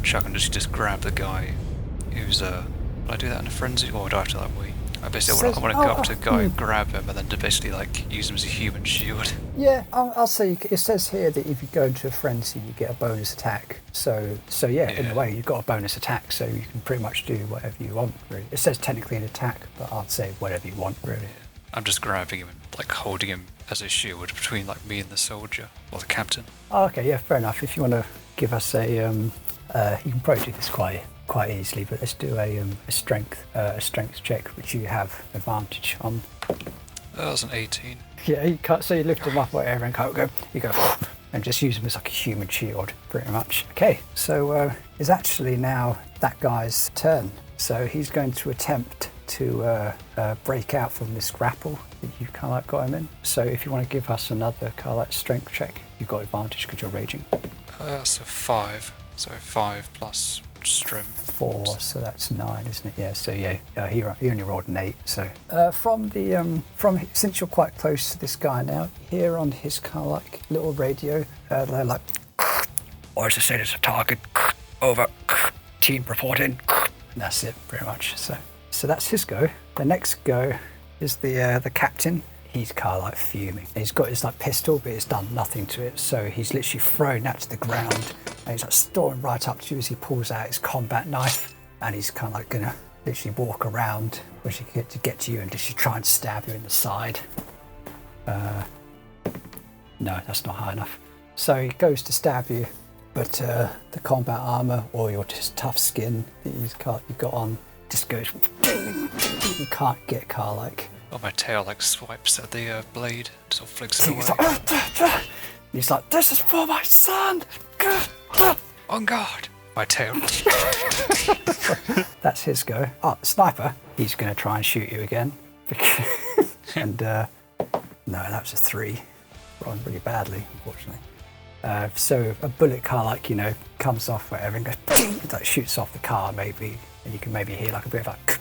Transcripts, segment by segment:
much, I can just grab the guy who's Would I do that in a frenzy, or do I have to like wait? I basically want to go up to a guy, grab him, and then to basically like use him as a human shield. Yeah, I'll say it says here that if you go into a frenzy, you get a bonus attack. So yeah, in a way, you've got a bonus attack, so you can pretty much do whatever you want. Really, it says technically an attack, but I'd say whatever you want. Really, I'm just grabbing him and like holding him as a shield between like me and the soldier or the captain. Oh, okay, yeah, fair enough. If you want to give us a, you can probably do this quite easily, but let's do a strength check, which you have advantage on. That was an 18. Yeah, you can't. So you lift him up, whatever, and you go, and just use him as like a human shield, pretty much. Okay, so it's actually now that guy's turn. So he's going to attempt to break out from this grapple that you kind of like got him in. So if you want to give us another kind of like strength check, you've got advantage because you're raging. That's a 5. So 5 plus strength. 4, so that's 9, isn't it? Yeah. So yeah, he only rolled an 8. So since you're quite close to this guy now, here on his kind of like little radio, they're like, "Orders to say there's a target. Over. Team reporting." And that's it, pretty much. So that's his go. The next go is the captain. He's kind of like fuming. He's got his like pistol, but it's done nothing to it. So he's literally thrown that to the ground, and he's like storming right up to you as he pulls out his combat knife, and he's kind of like gonna literally walk around to get to you and literally try and stab you in the side. No, that's not high enough. So he goes to stab you, but the combat armor or your just tough skin that you've got on just goes. You can't get car like. Oh, my tail like swipes at the blade, sort of flicks it away. He's like, "This is for my son!" On guard! My tail. That's his go. Oh, the sniper, he's going to try and shoot you again. And no, that was a 3. Rolling really badly, unfortunately. So a bullet car, like, comes off whatever and goes, like shoots off the car maybe, and you can maybe hear like a bit of like,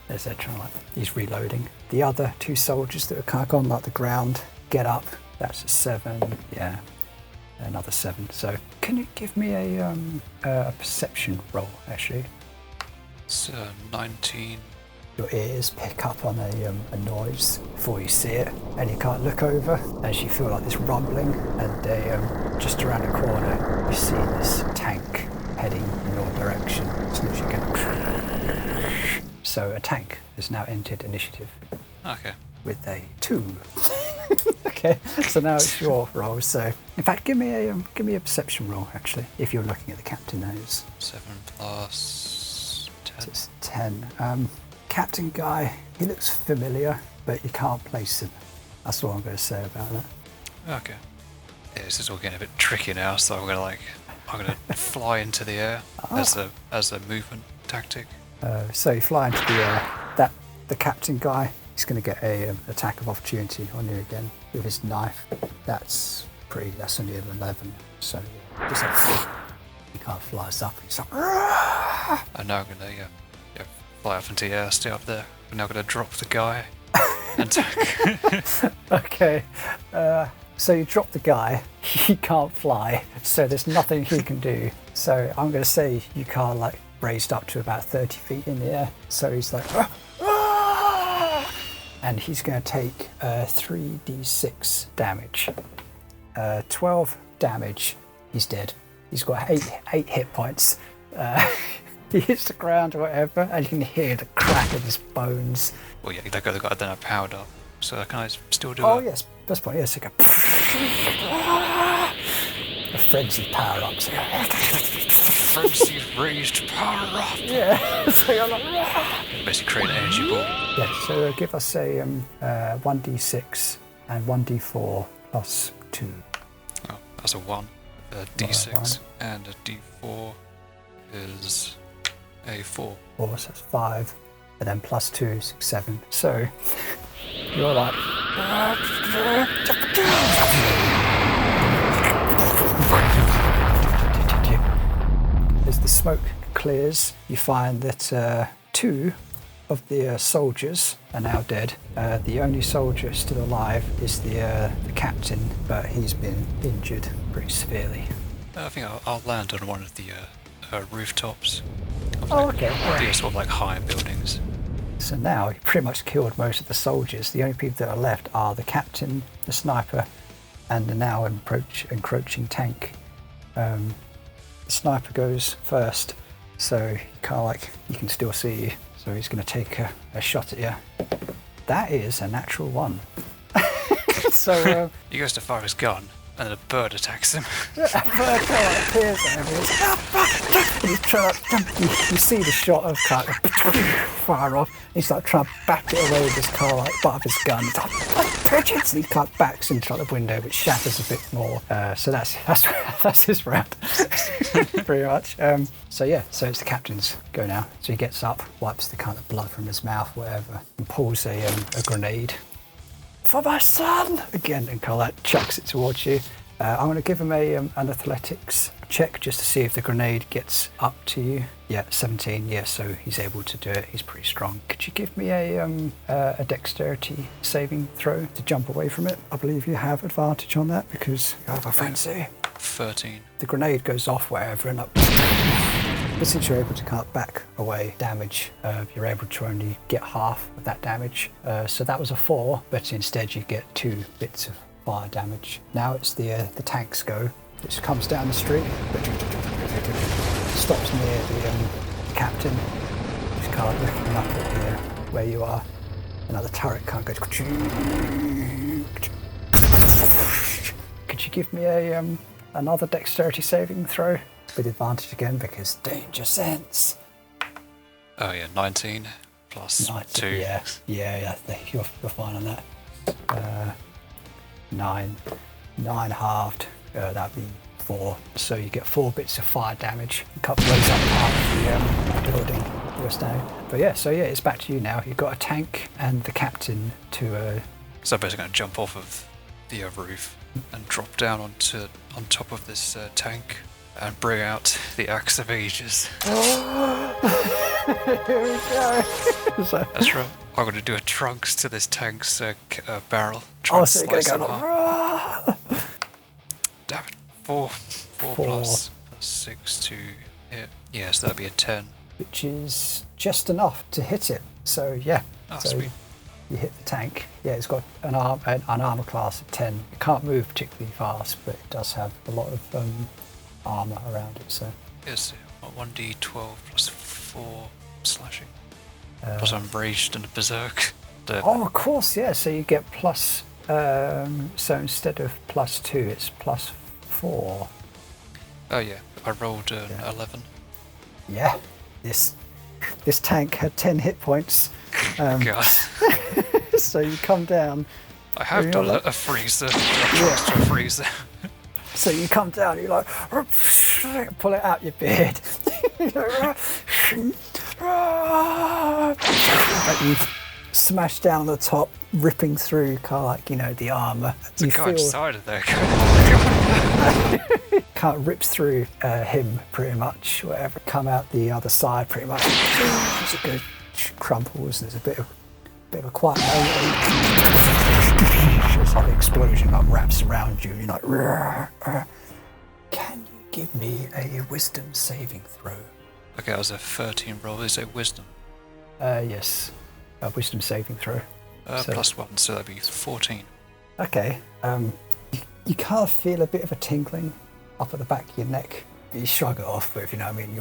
etc. Like he's reloading. The other 2 soldiers that are kind of on like the ground get up. That's a 7. Yeah, another 7. So can you give me a perception roll actually? It's 19. Your ears pick up on a noise before you see it, and you can't look over as you feel like this rumbling, and just around the corner you see this tank heading in your direction. It's literally going. So a tank has now entered initiative. Okay. With a 2. Okay, so now it's your roll. So in fact, give me a perception roll actually, if you're looking at the captain nose. 7 plus 10. So it's 10. Captain guy, he looks familiar, but you can't place him. That's all I'm going to say about that. Okay. Yeah, this is all getting a bit tricky now, so I'm gonna fly into the air as a movement tactic. So you fly into the air. The captain guy, he's going to get a attack of opportunity on you again with his knife. That's only an 11. So just like, he kind of flies up. He's like, "Rah!" I'm now gonna fly up into the air, stay up there. I'm now gonna drop the guy and attack. Okay. So you drop the guy. He can't fly, so there's nothing he can do. So I'm going to say you can't like raised up to about 30 feet in the air. So he's like, "Ah! Ah!" And he's going to take 3d6 damage. 12 damage. He's dead. He's got 8 hit points. He hits the ground or whatever, and you can hear the crack of his bones. Well, yeah, that guy then powered up. So can I still do it? Oh, yes. That's point. Yes, like a frenzied power up. So frenzied raged power up. Yeah. So you're like, basically create an energy ball. Yeah. So give us a 1d6 and 1d4 plus 2. Oh, that's a 1. A d6 and a d4 is a 4. 4, so that's 5. And then plus 2, 6, 7. So you're like. As the smoke clears, you find that 2 of the soldiers are now dead. The only soldier still alive is the captain, but he's been injured pretty severely. I think I'll land on one of the rooftops. Of, Oh, like, okay. Yeah. the sort of like higher buildings. So now you pretty much killed most of the soldiers. The only people that are left are the captain, the sniper, and the now encroaching tank. The sniper goes first, so he can still see you. So he's going to take a shot at you. That is a natural 1. So He goes to fire his gun, and then a bird attacks him. a bird kind of appears at him. And he's trying to. You see the shot of kind of fire off. He's like trying to back it away with his car, like butt of his gun. He's like, pigeons! And he kind of backs into like the window, which shatters a bit more. So that's his round, pretty much. So it's the captain's go now. So he gets up, wipes the kind of blood from his mouth, whatever, and pulls a grenade. For my son! Again, and kind of like chucks it towards you. I'm going to give him an athletics check just to see if the grenade gets up to you. Yeah, 17. Yeah, so he's able to do it. He's pretty strong. Could you give me a dexterity saving throw to jump away from it? I believe you have advantage on that because you have a fancy. 13. The grenade goes off wherever and up. But since you're able to cut back away damage, you're able to only get half of that damage. So that was a 4, but instead you get 2 bits of fire damage. Now it's the tank's go. It just comes down the street, stops near the captain. Just kind of looking up at where you are. Another turret kind of goes. Could you give me another dexterity saving throw? With advantage again because danger sense. Oh yeah, 19 plus 2. Yeah, you're fine on that. 9 halved. That'd be 4. So you get 4 bits of fire damage. A couple blows up part of the building you're standing. But it's back to you now. You've got a tank and the captain to. So I'm basically going to jump off of the roof and drop down on top of this tank. And bring out the Axe of Ages. Here we go. That's right. I'm going to do a trunks to this tank's barrel. So you're going to go. Damn it. 4 plus 6 to hit. Yeah, so that'd be a 10. Which is just enough to hit it. So yeah. Sweet. You hit the tank. Yeah, it's got an armor class of 10. It can't move particularly fast, but it does have a lot of armor around it. So yes, 1d12 plus 4 slashing. Plus I'm raged and a berserk. Of course, yeah. So you get plus. So instead of plus 2, it's plus 4. Oh yeah, I rolled an 11. Yeah, this tank had 10 hit points. God. So you come down. I have done a freezer. A freezer. So you come down, you're like, pull it out your beard. You smash down on the top, ripping through kind of like, the armour. It's a guy inside of there. Kind of rips through him pretty much, whatever. Come out the other side pretty much. As it goes, crumples, and there's a bit of a quiet moment. It's like an explosion wraps around you. You're like, can you give me a wisdom saving throw? Okay, that was a 13 roll. Is it wisdom? Yes, a wisdom saving throw. Plus 1, so that'd be 14. Okay. You kind of feel a bit of a tingling up at the back of your neck. You shrug it off, but if you know what I mean,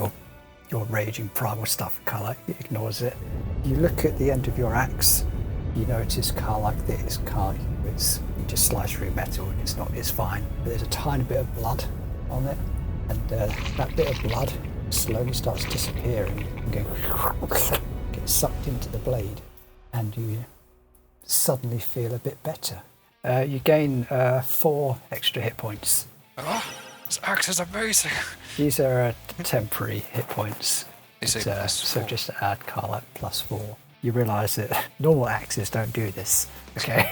your raging primal stuff kind of like ignores it. You look at the end of your axe. You notice kind of like this, you just slice through metal and it's fine. But there's a tiny bit of blood on it, and that bit of blood slowly starts disappearing and gets sucked into the blade, and you suddenly feel a bit better. You gain 4 extra hit points. Oh, this axe is amazing. These are temporary hit points. So just to add like plus 4. You realise that normal axes don't do this. Okay.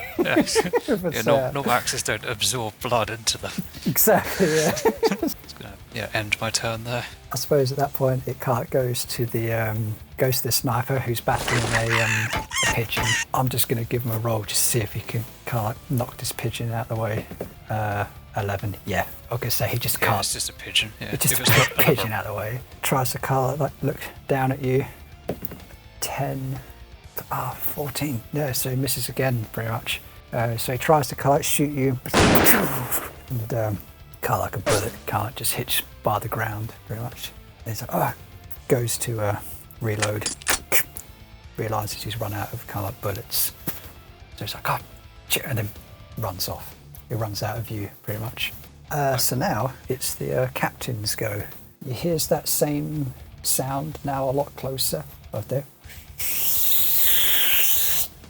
Normal axes don't absorb blood into them. Exactly. Yeah. It's gonna end my turn there. I suppose at that point it goes to the sniper who's battling a pigeon. I'm just going to give him a roll just to see if he can kind of knock this pigeon out of the way. 11. Yeah, okay, so he just Yeah, can't. it's just a pigeon. Yeah, He just if it's not pigeon out of the way. Tries to look down at you. 10. 14. Yeah, so he misses again, pretty much. So he tries to shoot you. And like a bullet, just hits by the ground, pretty much. And he's like, goes to reload. Realizes he's run out of bullets. So he's like, shit, and then runs off. He runs out of view, pretty much. So now it's the captain's go. He hears that same sound now a lot closer of there.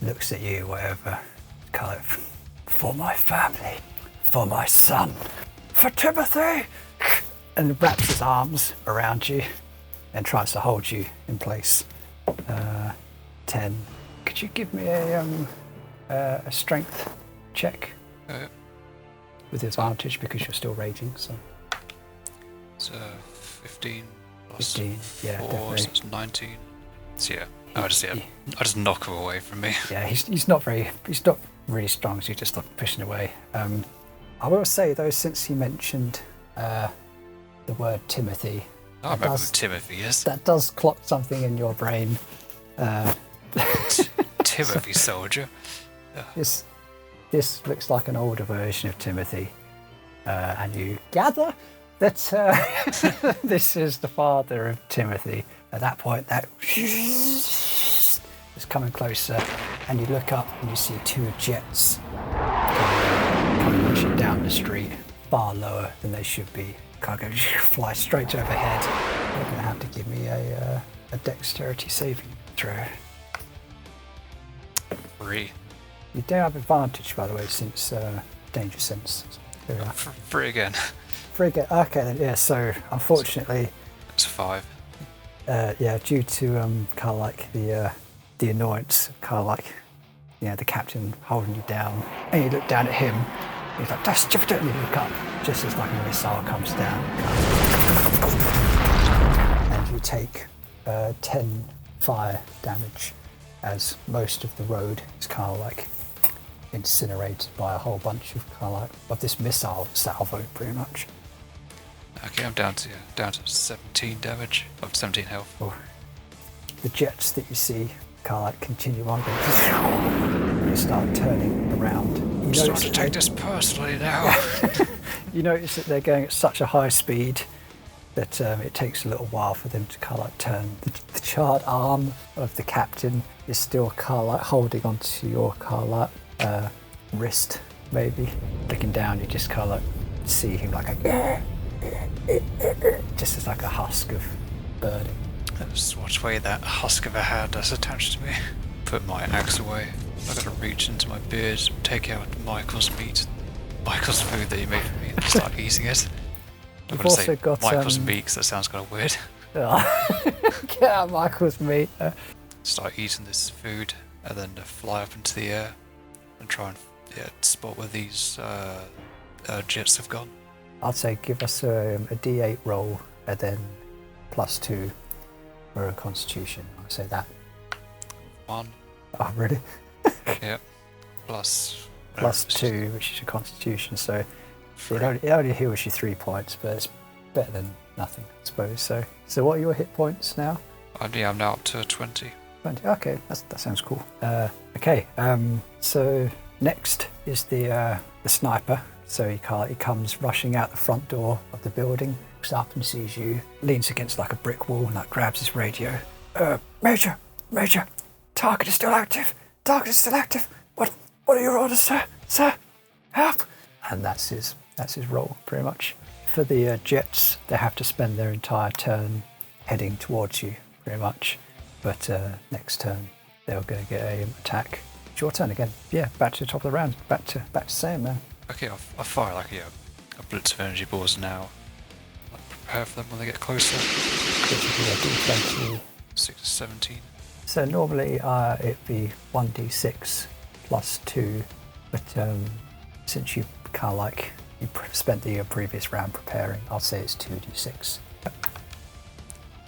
Looks at you, whatever. For my family, for my son, for Timothy, and wraps his arms around you and tries to hold you in place. 10. Could you give me a strength check with advantage because you're still raging? So. It's 15 plus 15, yeah, 4, definitely. so it's 19. So yeah, I just knock him away from me. Yeah, he's not really strong, so you just start pushing away. I will say though, since you mentioned the word Timothy, I remember who Timothy is. that does clock something in your brain. Timothy soldier. This looks like an older version of Timothy, and you gather that this is the father of Timothy. At that point, that is coming closer, and you look up and you see 2 jets coming rushing down the street, far lower than they should be. Can't go fly straight overhead. You're going to have to give me a dexterity saving throw. 3. You do have advantage, by the way, since danger sense. So, 3 again. frigate. Okay, then, yeah. So unfortunately, It's 5. due to the annoyance, the captain holding you down, and you look down at him. He's like, "That's stupid!" And you look up just as like a missile comes down, and you take 10 fire damage, as most of the road is incinerated by a whole bunch of this missile salvo, pretty much. Okay, I'm down to 17 damage. Of 17 health. The jets that you see continue on, and they start turning around. I'm starting to take this personally now. You notice that they're going at such a high speed that it takes a little while for them to turn. The charred arm of the captain is still holding onto your wrist, maybe. Looking down, you just see him just as a husk of burning. Let's watch away that husk of a hand that's attached to me. Put my axe away. I gotta reach into my beard, take out Michael's food that he made for me, and start eating it. I'm gonna say Michael's meat because that sounds kind of weird. Get out Michael's meat. Start eating this food and then fly up into the air and try and spot where these jets have gone. I'd say give us a D8 roll and then +2 for a Constitution. I'd say that. 1. Oh, really? Yeah. Plus +2, which is your Constitution. So it only heals you 3 points, but it's better than nothing, I suppose. So what are your hit points now? I'm now up to 20. 20. Okay, that sounds cool. Okay. So next is the sniper. So he comes rushing out the front door of the building, looks up and sees you, leans against a brick wall and grabs his radio. Major, target is still active. What are your orders, sir? Sir, help! And that's his role, pretty much. For the jets, they have to spend their entire turn heading towards you, pretty much. But next turn, they're going to get an attack. It's your turn again. Yeah, back to the top of the round. Back to SaiyanMan. Okay, I fire a blitz of energy balls now. Prepare for them when they get closer. Which would be a D20. 6 to 17. So normally it'd be 1d6 +2, but since you you spent the previous round preparing, I'll say it's 2d6.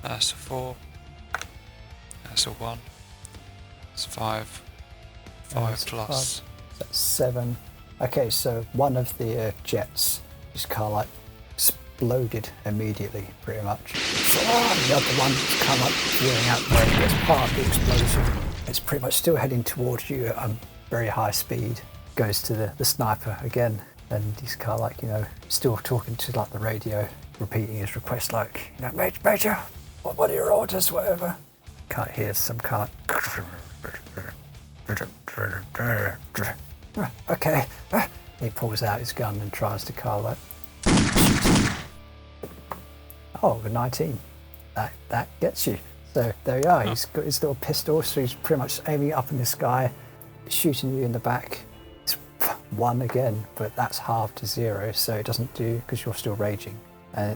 That's a 4. That's a 1. It's 5. 5 plus. That's 7. Okay, so one of the jets his car like exploded immediately, pretty much. So, the other one come up, veering out there, it's part of the explosion. It's pretty much still heading towards you at a very high speed. Goes to the sniper again, and he's kind of like, still talking to like the radio, repeating his request, like, Major, what are your orders, whatever. Can't hear some kind of okay. He pulls out his gun and tries to kind of like oh, the 19. That gets you. So there you are. He's got his little pistol, so he's pretty much aiming up in the sky, shooting you in the back. It's 1 again, but that's halved to 0, so it doesn't do, because you're still raging.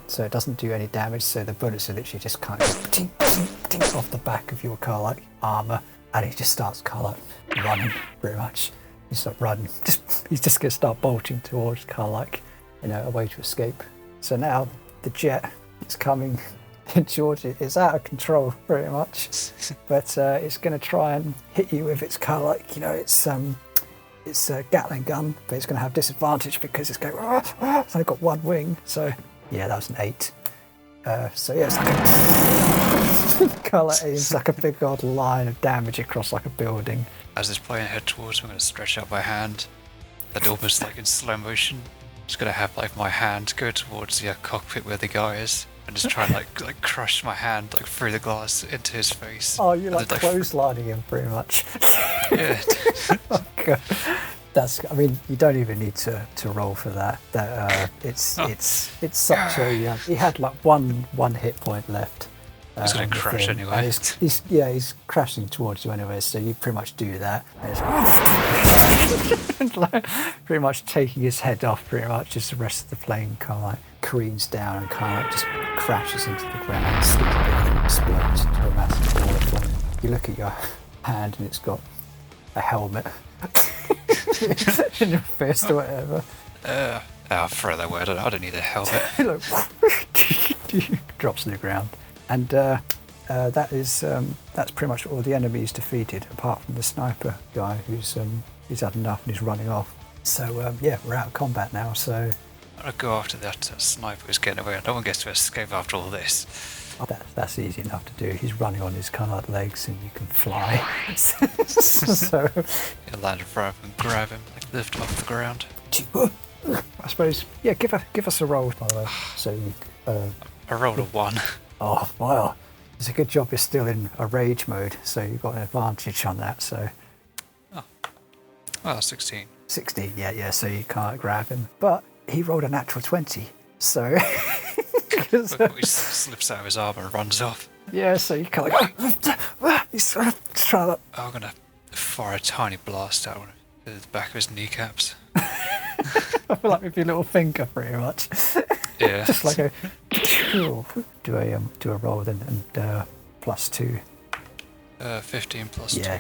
So it doesn't do any damage, so the bullets are literally just kind of tink, tink, tink off the back of your car like armour, and he just starts kind of like running, pretty much. He's not running, he's just going to start bolting towards kind of like, a way to escape. So now the jet is coming towards you. It's out of control, pretty much, but it's going to try and hit you with its kind of like, it's a Gatling gun, but it's going to have disadvantage because it's going, it's only got 1 wing, so yeah, that was an 8. So yeah, it's like it's like a big old line of damage across like a building. As this plane head towards me, I'm going to stretch out my hand, and almost like in slow motion, just going to have like my hand go towards the cockpit where the guy is, and just try and like crush my hand like through the glass into his face. Oh, you're like clotheslining him, pretty much. Yeah. Oh, God. I mean, you don't even need to roll for that. It's such a he had like one hit point left. He's going to crash anyway. He's crashing towards you anyway, so you pretty much do that. And like, pretty much taking his head off, pretty much as the rest of the plane kind of like careens down and kind of like just crashes into the ground, sticks a bit and explodes into a massive ball of flame. You look at your hand and it's got a helmet in your fist or whatever. I'll throw that away. I don't need a helmet. Drops to the ground. And that's pretty much all the enemies defeated, apart from the sniper guy who's had enough and he's running off. So yeah, we're out of combat now. So I'll go after that sniper who's getting away. No one gets to escape after all this. That's easy enough to do. He's running on his kind of like legs, and you can fly. So you land in front of him, grab him, like lift him off the ground. I suppose, yeah. Give us a roll, by the way. So you, I rolled a 1. Oh, wow. It's a good job you're still in a rage mode, so you've got an advantage on that, so... Oh. Well, 16. 16, yeah, so you can't grab him. But he rolled a natural 20, so... He slips out of his arm and runs off. Yeah, so you kind of like... He's trying to... I'm going to fire a tiny blast out of the back of his kneecaps. I feel like with your little finger, pretty much. Yeah. Just like a... Do a roll then, and +2. 15 plus 2. Yeah,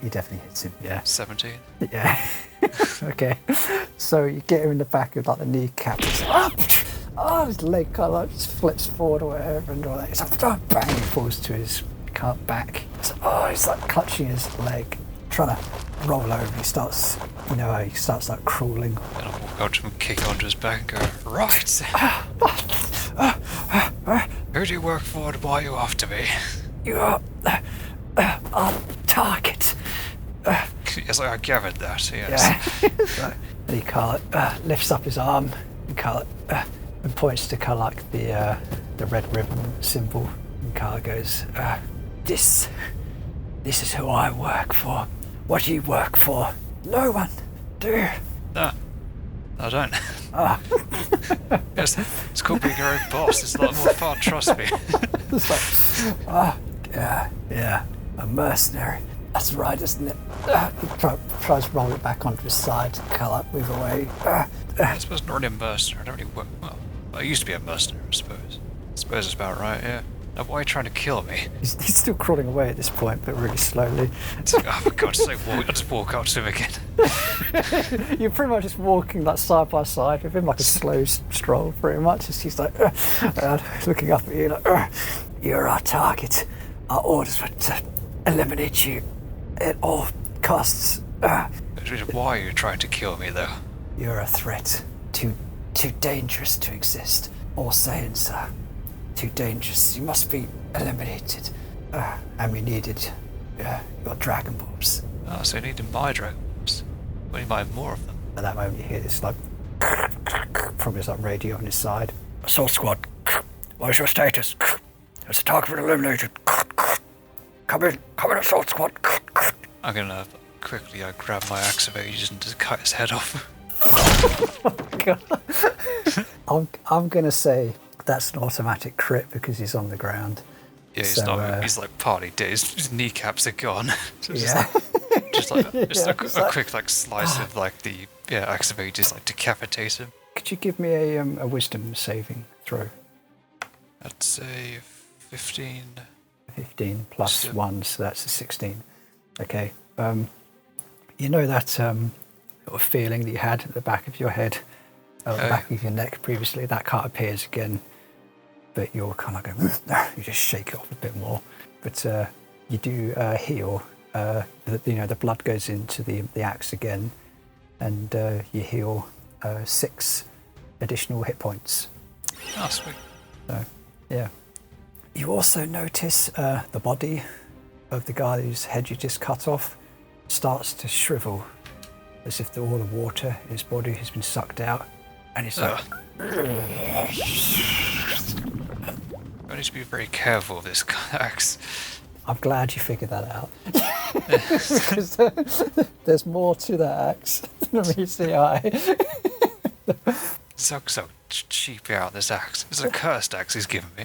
he definitely hits him, yeah. 17. Yeah. Okay. So you get him in the back of like the kneecap. His leg kind of like just flips forward or whatever, and all that. It's like, bang, he falls to his back. He's like clutching his leg, trying to roll over. He starts, like crawling. And I'll walk out to him, kick onto his back and go, right. Who do you work for and why are you after me? You are our target. Yes, I gathered that, yes. Yeah. And he lifts up his arm and points to kind of like the red ribbon symbol, and goes, this is who I work for. What do you work for? No one. Do. No, I don't. Yes, it's called being your own boss. It's a lot more fun, trust me. It's like, yeah, a mercenary. That's right, isn't it? He tries to roll it back onto his side, kind of like move away. I suppose I'm already a mercenary. I don't really work. Well, I used to be a mercenary, I suppose. I suppose it's about right, yeah. Now, why are you trying to kill me? He's still crawling away at this point, but really slowly. Oh, for God's sake, I'll just walk up to him again. You're pretty much just walking like side by side with him, like a slow stroll, pretty much. He's like, looking up at you, like, you're our target. Our orders were to eliminate you at all costs. Why are you trying to kill me, though? You're a threat to too dangerous to exist. All Saiyan, sir. Too dangerous. You must be eliminated. And we needed your Dragonballs. Oh, so you needed my Dragonballs. Well, you might have more of them. At that moment, you hear this like from his like radio on his side. Assault squad, what is your status? There's a target been eliminated. Come in, assault squad. I'm gonna quickly grab my axe of ages and just cut his head off. God. I'm gonna say that's an automatic crit because he's on the ground. Yeah, he's So, not. He's like partly dead. His kneecaps are gone. So it's Yeah. just Yeah, a quick like slice of like the axe of ages, like decapitate him. Could you give me a wisdom saving throw? I'd say 15. 15 plus So- 1, so that's a 16. Okay. You know that sort of feeling that you had at the back of your head, the back of your neck previously? That can't appears again, but you're kind of going, you just shake it off a bit more. But you do heal. The blood goes into the axe again, and you heal 6 additional hit points. Oh, sweet. So, yeah. You also notice the body of the guy whose head you just cut off starts to shrivel, as if all the water in his body has been sucked out, and he's like, I need to be very careful of this axe. I'm glad you figured that out. Because there's more to that axe than meets the eye. So cheap out this axe. It's a cursed axe he's given me.